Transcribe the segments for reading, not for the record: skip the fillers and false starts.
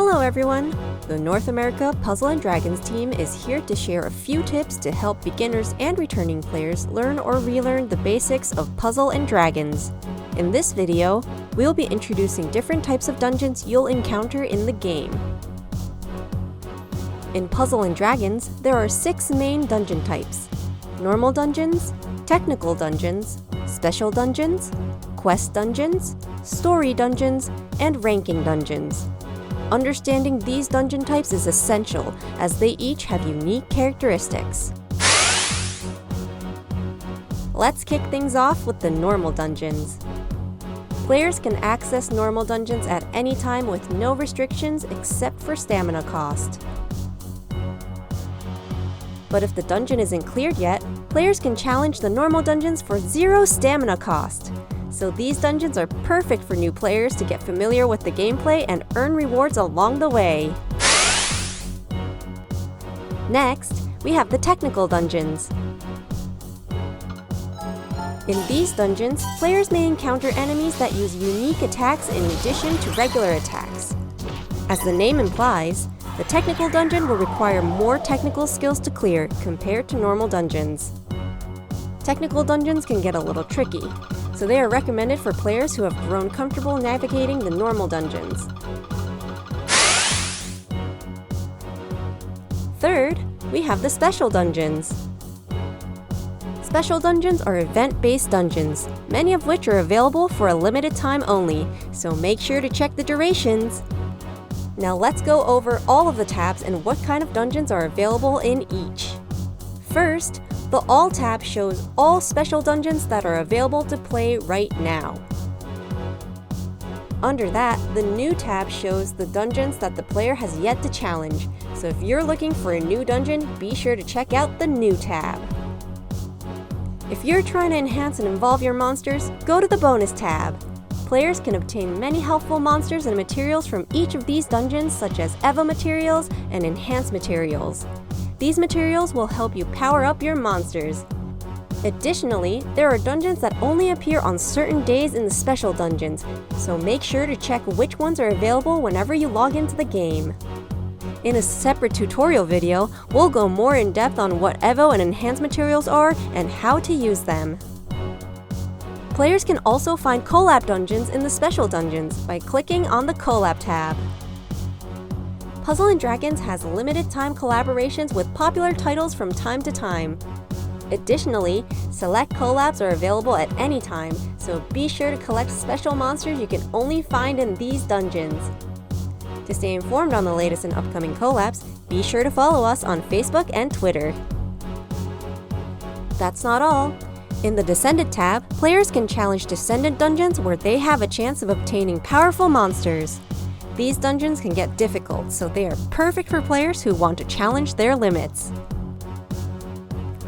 Hello everyone! The North America Puzzle & Dragons team is here to share a few tips to help beginners and returning players learn or relearn the basics of Puzzle & Dragons. In this video, we'll be introducing different types of dungeons you'll encounter in the game. In Puzzle & Dragons, there are 6 main dungeon types: normal dungeons, technical dungeons, special dungeons, quest dungeons, story dungeons, and ranking dungeons. Understanding these dungeon types is essential, as they each have unique characteristics. Let's kick things off with the normal dungeons. Players can access normal dungeons at any time with no restrictions except for stamina cost. But if the dungeon isn't cleared yet, players can challenge the normal dungeons for 0 stamina cost. So these dungeons are perfect for new players to get familiar with the gameplay and earn rewards along the way. Next, we have the technical dungeons. In these dungeons, players may encounter enemies that use unique attacks in addition to regular attacks. As the name implies, the technical dungeon will require more technical skills to clear compared to normal dungeons. Technical dungeons can get a little tricky, so they are recommended for players who have grown comfortable navigating the normal dungeons. Third, we have the special dungeons. Special dungeons are event-based dungeons, many of which are available for a limited time only, so make sure to check the durations. Now let's go over all of the tabs and what kind of dungeons are available in each. First, the All tab shows all special dungeons that are available to play right now. Under that, the New tab shows the dungeons that the player has yet to challenge, so if you're looking for a new dungeon, be sure to check out the New tab. If you're trying to enhance and evolve your monsters, go to the Bonus tab. Players can obtain many helpful monsters and materials from each of these dungeons, such as Evo materials and Enhance materials. These materials will help you power up your monsters. Additionally, there are dungeons that only appear on certain days in the special dungeons, so make sure to check which ones are available whenever you log into the game. In a separate tutorial video, we'll go more in depth on what Evo and Enhance materials are and how to use them. Players can also find collab dungeons in the special dungeons by clicking on the Collab tab. Puzzle & Dragons has limited time collaborations with popular titles from time to time. Additionally, select collabs are available at any time, so be sure to collect special monsters you can only find in these dungeons. To stay informed on the latest and upcoming collabs, be sure to follow us on Facebook and Twitter. That's not all. In the Descendant tab, players can challenge Descendant dungeons where they have a chance of obtaining powerful monsters. These dungeons can get difficult, so they are perfect for players who want to challenge their limits.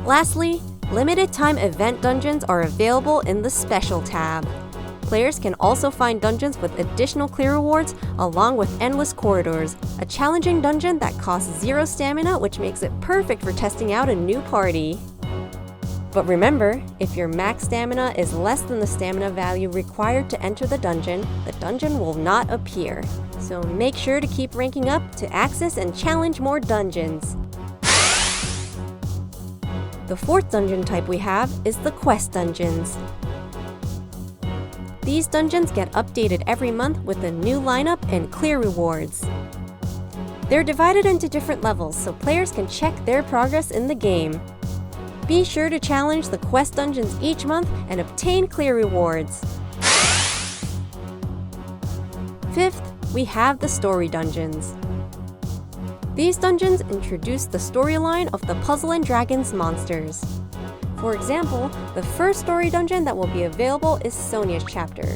Lastly, limited time event dungeons are available in the Special tab. Players can also find dungeons with additional clear rewards along with Endless Corridors, a challenging dungeon that costs 0 stamina, which makes it perfect for testing out a new party. But remember, if your max stamina is less than the stamina value required to enter the dungeon will not appear. So make sure to keep ranking up to access and challenge more dungeons. The fourth dungeon type we have is the quest dungeons. These dungeons get updated every month with a new lineup and clear rewards. They're divided into different levels so players can check their progress in the game. Be sure to challenge the quest dungeons each month and obtain clear rewards. Fifth, we have the story dungeons. These dungeons introduce the storyline of the Puzzle & Dragons monsters. For example, the first story dungeon that will be available is Sonia's chapter,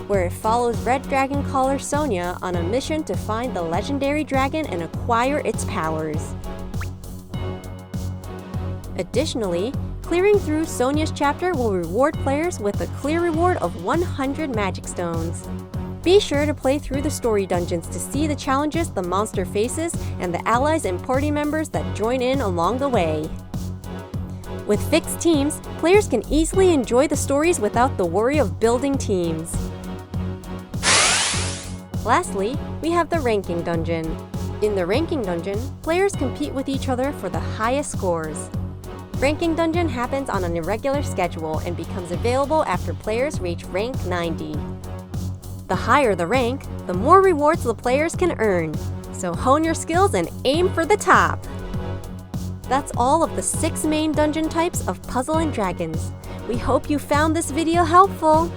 where it follows Red Dragon Caller Sonia on a mission to find the legendary dragon and acquire its powers. Additionally, clearing through Sonia's chapter will reward players with a clear reward of 100 magic stones. Be sure to play through the story dungeons to see the challenges the monster faces and the allies and party members that join in along the way. With fixed teams, players can easily enjoy the stories without the worry of building teams. Lastly, we have the Ranking Dungeon. In the Ranking Dungeon, players compete with each other for the highest scores. Ranking Dungeon happens on an irregular schedule and becomes available after players reach rank 90. The higher the rank, the more rewards the players can earn. So hone your skills and aim for the top! That's all of the 6 main dungeon types of Puzzle & Dragons. We hope you found this video helpful!